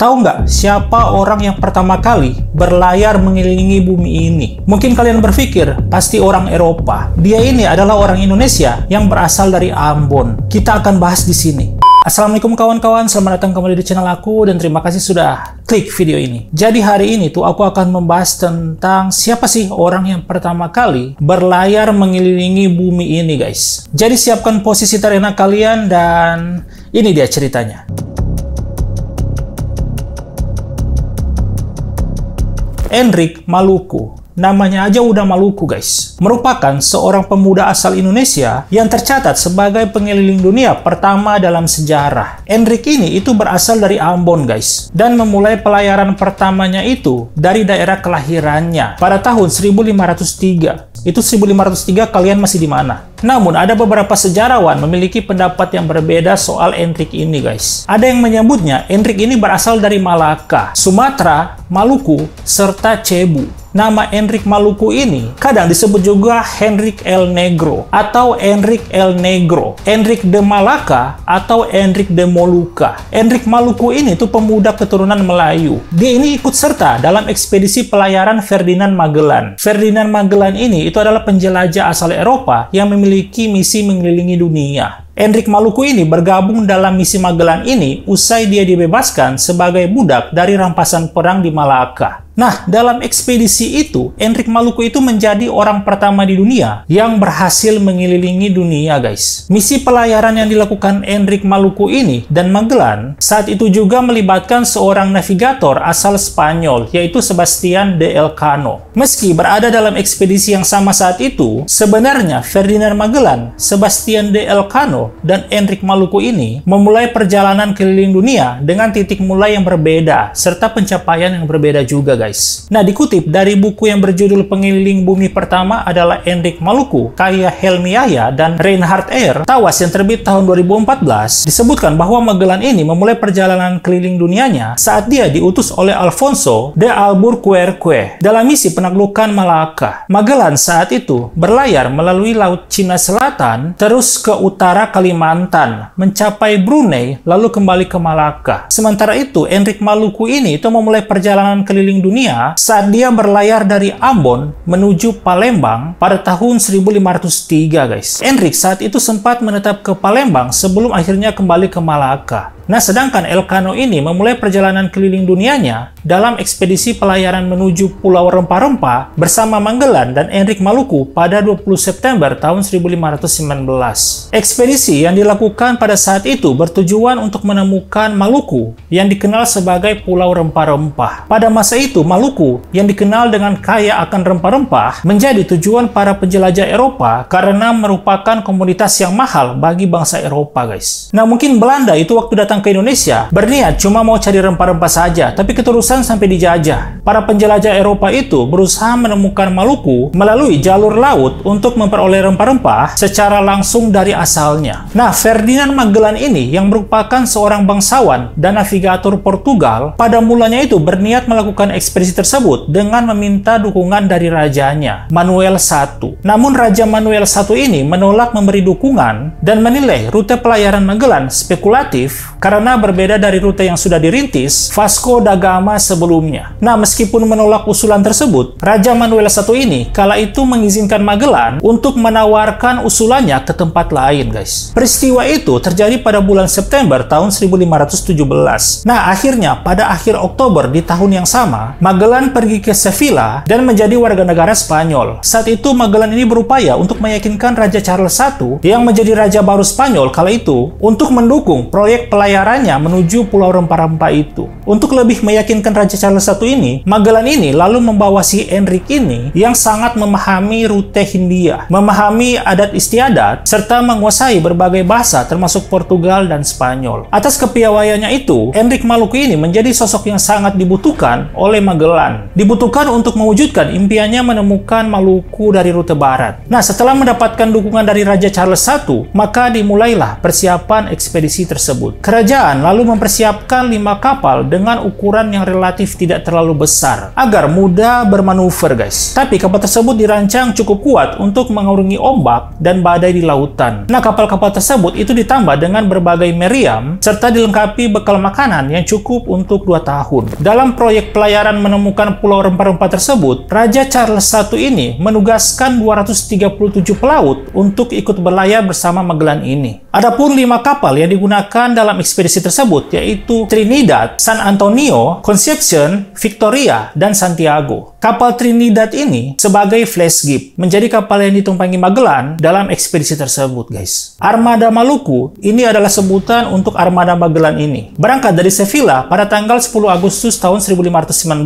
Tahu nggak siapa orang yang pertama kali berlayar mengelilingi bumi ini? Mungkin kalian berpikir, pasti orang Eropa. Dia ini adalah orang Indonesia yang berasal dari Ambon. Kita akan bahas di sini. Assalamualaikum kawan-kawan, selamat datang kembali di channel aku dan terima kasih sudah klik video ini. Jadi hari ini tuh aku akan membahas tentang siapa sih orang yang pertama kali berlayar mengelilingi bumi ini guys. Jadi siapkan posisi terenak kalian dan ini dia ceritanya. Enric Maluku. Namanya aja udah Maluku guys. Merupakan seorang pemuda asal Indonesia yang tercatat sebagai pengeliling dunia pertama dalam sejarah. Enric ini itu berasal dari Ambon guys. Dan memulai pelayaran pertamanya itu dari daerah kelahirannya pada tahun 1503. Itu 1503 kalian masih di mana? Namun ada beberapa sejarawan memiliki pendapat yang berbeda soal Enric ini guys. Ada yang menyebutnya Enric ini berasal dari Malaka, Sumatera, Maluku, serta Cebu. Nama Enric Maluku ini kadang disebut juga Enric El Negro atau Enric El Negro, Enric de Malaka atau Enric de Molucca. Enric Maluku ini tuh pemuda keturunan Melayu. Dia ini ikut serta dalam ekspedisi pelayaran Ferdinand Magellan. Ferdinand Magellan ini itu adalah penjelajah asal Eropa yang memiliki misi mengelilingi dunia. Enric Maluku ini bergabung dalam misi Magellan ini usai dia dibebaskan sebagai budak dari rampasan perang di Malaka. Nah, dalam ekspedisi itu, Enric Maluku itu menjadi orang pertama di dunia yang berhasil mengelilingi dunia, guys. Misi pelayaran yang dilakukan Enric Maluku ini dan Magellan saat itu juga melibatkan seorang navigator asal Spanyol, yaitu Sebastian de Elcano. Meski berada dalam ekspedisi yang sama saat itu, sebenarnya Ferdinand Magellan, Sebastian de Elcano, dan Enric Maluku ini memulai perjalanan keliling dunia dengan titik mulai yang berbeda, serta pencapaian yang berbeda juga, guys. Nah, dikutip dari buku yang berjudul Pengeliling Bumi Pertama adalah Enric Maluku, karya Helmi Yahya dan Reinhard Eyre, Tawas yang terbit tahun 2014, disebutkan bahwa Magellan ini memulai perjalanan keliling dunianya saat dia diutus oleh Alfonso de Albuquerque dalam misi penaklukan Malaka. Magellan saat itu berlayar melalui Laut Cina Selatan, terus ke utara Kalimantan, mencapai Brunei, lalu kembali ke Malaka. Sementara itu, Enric Maluku ini itu memulai perjalanan keliling dunia saat dia berlayar dari Ambon menuju Palembang pada tahun 1503 guys. Enric saat itu sempat menetap ke Palembang sebelum akhirnya kembali ke Malaka. Nah, sedangkan Elcano ini memulai perjalanan keliling dunianya dalam ekspedisi pelayaran menuju Pulau Rempah-Rempah bersama Magellan dan Enric Maluku pada 20 September tahun 1519. Ekspedisi yang dilakukan pada saat itu bertujuan untuk menemukan Maluku yang dikenal sebagai Pulau Rempah-Rempah. Pada masa itu, Maluku yang dikenal dengan kaya akan rempah-rempah menjadi tujuan para penjelajah Eropa karena merupakan komoditas yang mahal bagi bangsa Eropa, guys. Nah, mungkin Belanda itu waktu datang ke Indonesia berniat cuma mau cari rempah-rempah saja, tapi keterusan sampai dijajah. Para penjelajah Eropa itu berusaha menemukan Maluku melalui jalur laut untuk memperoleh rempah-rempah secara langsung dari asalnya. Nah, Ferdinand Magellan ini yang merupakan seorang bangsawan dan navigator Portugal pada mulanya itu berniat melakukan ekspedisi tersebut dengan meminta dukungan dari rajanya, Manuel I. Namun Raja Manuel I ini menolak memberi dukungan dan menilai rute pelayaran Magellan spekulatif karena berbeda dari rute yang sudah dirintis Vasco da Gama sebelumnya. Nah, meskipun menolak usulan tersebut, Raja Manuel I ini kala itu mengizinkan Magellan untuk menawarkan usulannya ke tempat lain, guys. Peristiwa itu terjadi pada bulan September tahun 1517. Nah, akhirnya pada akhir Oktober di tahun yang sama, Magellan pergi ke Sevilla dan menjadi warga negara Spanyol. Saat itu Magellan ini berupaya untuk meyakinkan Raja Charles I yang menjadi raja baru Spanyol kala itu untuk mendukung proyek pelayarannya menuju Pulau Rempah-Rempah itu. Untuk lebih meyakinkan Raja Charles I ini, Magellan ini lalu membawa si Enric ini yang sangat memahami rute Hindia, memahami adat istiadat, serta menguasai berbagai bahasa termasuk Portugal dan Spanyol. Atas kepiawaiannya itu, Enric Maluku ini menjadi sosok yang sangat dibutuhkan oleh Magellan. Dibutuhkan untuk mewujudkan impiannya menemukan Maluku dari rute barat. Nah, setelah mendapatkan dukungan dari Raja Charles I, maka dimulailah persiapan ekspedisi tersebut. Kerajaan Kerajaan lalu mempersiapkan 5 kapal dengan ukuran yang relatif tidak terlalu besar agar mudah bermanuver, guys. Tapi kapal tersebut dirancang cukup kuat untuk mengurungi ombak dan badai di lautan. Nah, kapal-kapal tersebut itu ditambah dengan berbagai meriam serta dilengkapi bekal makanan yang cukup untuk 2 tahun. Dalam proyek pelayaran menemukan pulau rempah-rempah tersebut, Raja Charles I ini menugaskan 237 pelaut untuk ikut berlayar bersama Magellan ini. Adapun 5 kapal yang digunakan dalam ekspedisi tersebut yaitu Trinidad, San Antonio, Conception, Victoria, dan Santiago. Kapal Trinidad ini sebagai flagship menjadi kapal yang ditumpangi Magellan dalam ekspedisi tersebut, guys. Armada Maluku ini adalah sebutan untuk armada Magellan ini. Berangkat dari Sevilla pada tanggal 10 Agustus tahun 1519.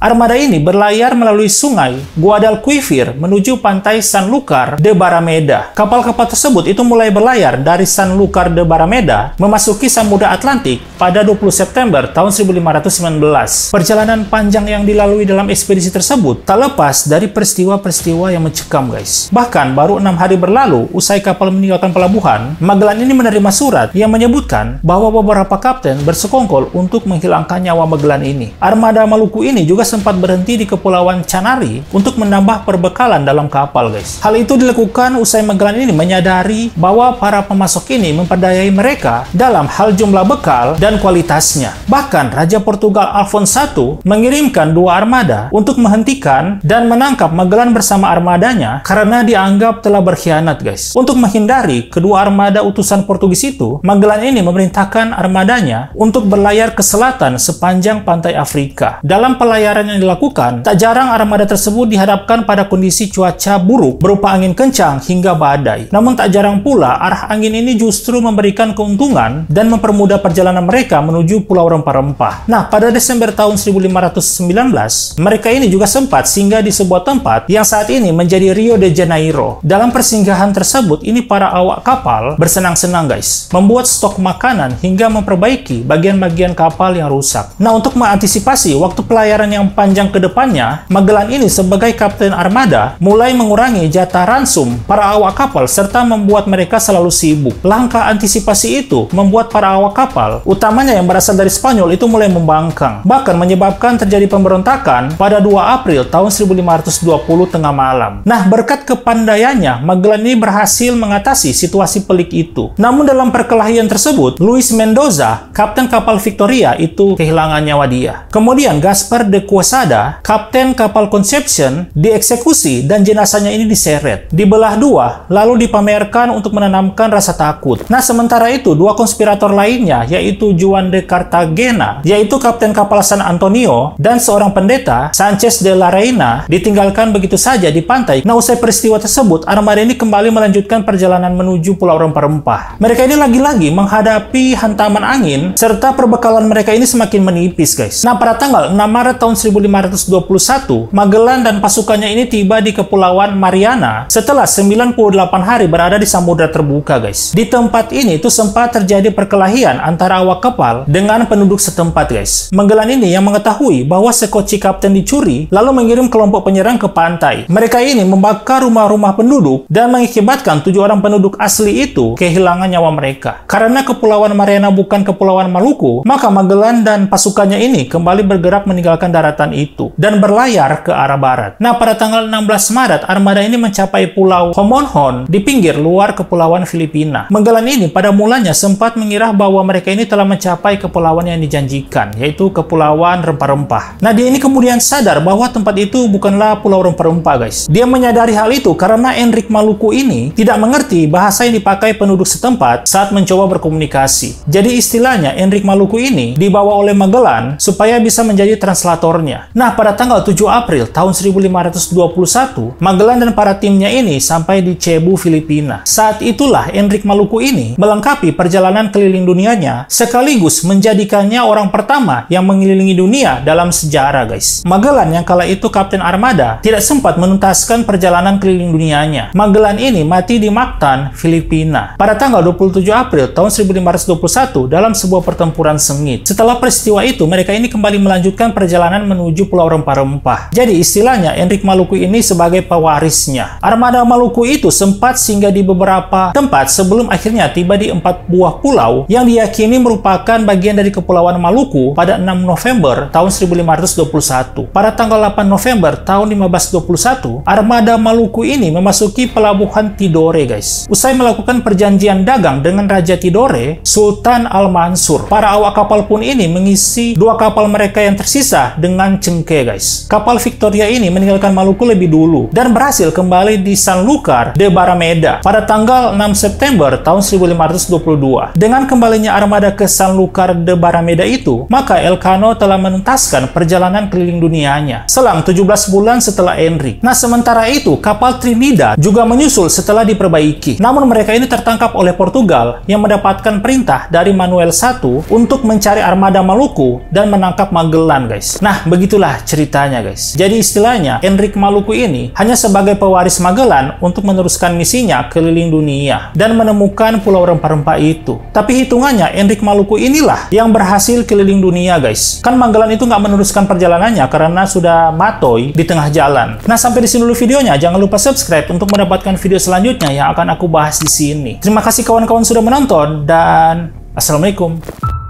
Armada ini berlayar melalui sungai Guadalquivir menuju pantai Sanlúcar de Barrameda. Kapal-kapal tersebut itu mulai berlayar dari Sanlúcar de Barrameda memasuki Samudra Atlantik pada 20 September tahun 1519. Perjalanan panjang yang dilalui dalam ekspedisi tersebut tak lepas dari peristiwa-peristiwa yang mencekam, guys. Bahkan baru 6 hari berlalu usai kapal meninggalkan pelabuhan, Magellan ini menerima surat yang menyebutkan bahwa beberapa kapten bersekongkol untuk menghilangkan nyawa Magellan ini. Armada Maluku ini juga sempat berhenti di Kepulauan Canary untuk menambah perbekalan dalam kapal, guys. Hal itu dilakukan usai Magellan ini menyadari bahwa para pemasok ini memperdayai mereka dalam hal jumlah bekal dan kualitasnya. Bahkan Raja Portugal Alfonso I mengirimkan 2 armada untuk menghentikan dan menangkap Magellan bersama armadanya karena dianggap telah berkhianat, guys. Untuk menghindari kedua armada utusan Portugis itu, Magellan ini memerintahkan armadanya untuk berlayar ke selatan sepanjang pantai Afrika. Dalam pelayaran yang dilakukan, tak jarang armada tersebut dihadapkan pada kondisi cuaca buruk berupa angin kencang hingga badai. Namun tak jarang pula arah angin ini justru memberikan keuntungan dan mempermudah perjalanan mereka menuju Pulau Rempah-Rempah. Nah, pada Desember tahun 1519, mereka ini juga sempat singgah di sebuah tempat yang saat ini menjadi Rio de Janeiro. Dalam persinggahan tersebut, ini para awak kapal bersenang-senang, guys, membuat stok makanan hingga memperbaiki bagian-bagian kapal yang rusak. Nah, untuk mengantisipasi waktu pelayaran yang panjang ke depannya, Magellan ini sebagai kapten armada mulai mengurangi jatah ransum para awak kapal serta membuat mereka selalu sibuk. Langkah antisipasi itu membuat para awak kapal, utamanya yang berasal dari Spanyol, itu mulai membangkang, bahkan menyebabkan terjadi pemberontakan pada 2 April tahun 1520 tengah malam. Nah, berkat kepandaiannya, Magellan ini berhasil mengatasi situasi pelik itu. Namun dalam perkelahian tersebut, Luis Mendoza, kapten kapal Victoria, itu kehilangan nyawa dia. Kemudian Gaspar de Quesada, kapten kapal Conception, dieksekusi dan jenazahnya ini diseret, dibelah 2, lalu dipamerkan untuk menanamkan rasa takut. Nah, sementara itu 2 konspirator lainnya, yaitu Juan de Cartagena, yaitu kapten kapal San Antonio, dan seorang pendeta, Sanchez de la Reina, ditinggalkan begitu saja di pantai. Nah, usai peristiwa tersebut, armada ini kembali melanjutkan perjalanan menuju Pulau Rempah-Rempah. Mereka ini lagi-lagi menghadapi hantaman angin, serta perbekalan mereka ini semakin menipis, guys. Nah, pada tanggal 6 Maret tahun 1521, Magellan dan pasukannya ini tiba di Kepulauan Mariana setelah 98 hari berada di samudra terbuka, guys. Di tempat ini itu sempat terjadi perkelahian antara awak kapal dengan penduduk setempat, guys. Magellan ini yang mengetahui bahwa sekoci kapten dicuri, lalu mengirim kelompok penyerang ke pantai. Mereka ini membakar rumah-rumah penduduk dan mengakibatkan 7 orang penduduk asli itu kehilangan nyawa mereka. Karena Kepulauan Mariana bukan Kepulauan Maluku, maka Magellan dan pasukannya ini kembali bergerak meninggalkan daratan itu dan berlayar ke arah barat. Nah, pada tanggal 16 Maret, armada ini mencapai Pulau Homonhon di pinggir luar Kepulauan Filipina. Magellan ini pada mulanya sempat mengira bahwa mereka ini telah mencapai kepulauan yang dijanjikan, yaitu Kepulauan Rempah-Rempah. Nah, dia ini kemudian sadar bahwa tempat itu bukanlah Pulau Rempah-Rempah, guys. Dia menyadari hal itu karena Enrique Maluku ini tidak mengerti bahasa yang dipakai penduduk setempat saat mencoba berkomunikasi. Jadi istilahnya Enrique Maluku ini dibawa oleh Magellan supaya bisa menjadi translatornya. Nah, pada tanggal 7 April tahun 1521, Magellan dan para timnya ini sampai di Cebu, Filipina. Saat itulah Enrique Maluku ini melengkapi perjalanan keliling dunianya sekaligus menjadikannya orang pertama yang mengelilingi dunia dalam sejarah, guys. Magellan yang kala itu kapten armada tidak sempat menuntaskan perjalanan keliling dunianya. Magellan ini mati di Mactan, Filipina pada tanggal 27 April tahun 1521 dalam sebuah pertempuran sengit. Setelah peristiwa itu, mereka ini kembali melanjutkan perjalanan menuju Pulau Rempah-Rempah. Jadi istilahnya Enrique Maluku ini sebagai pewarisnya. Armada Maluku itu sempat singgah di beberapa tempat sebelum akhirnya tiba di 4 buah pulau yang diyakini merupakan bagian dari Kepulauan Maluku pada 6 November tahun 1521. Pada tanggal 8 November tahun 1521, armada Maluku ini memasuki pelabuhan Tidore, guys. Usai melakukan perjanjian dagang dengan Raja Tidore, Sultan Al-Mansur, para awak kapal pun ini mengisi 2 kapal mereka yang tersisa dengan cengkeh, guys. Kapal Victoria ini meninggalkan Maluku lebih dulu dan berhasil kembali di Sanlúcar de Barrameda pada tanggal 6 September tahun 1522. Dengan kembalinya armada ke Sanlúcar de Barrameda itu, maka Elcano telah menuntaskan perjalanan keliling dunianya selang 17 bulan setelah Enric. Nah, sementara itu kapal Trinidad juga menyusul setelah diperbaiki. Namun mereka ini tertangkap oleh Portugal yang mendapatkan perintah dari Manuel I untuk mencari armada Maluku dan menangkap Magellan, guys. Nah, begitulah ceritanya, guys. Jadi istilahnya Enric Maluku ini hanya sebagai pewaris Magellan untuk meneruskan misinya keliling dunia dan menemukan pulau rempah-rempah itu. Tapi hitungannya Enric Maluku inilah yang berhasil keliling dunia, guys. Kan Magellan itu nggak meneruskan perjalanannya karena sudah matoy di tengah jalan. Nah, sampai di sini dulu videonya. Jangan lupa subscribe untuk mendapatkan video selanjutnya yang akan aku bahas di sini. Terima kasih kawan-kawan sudah menonton dan Assalamualaikum.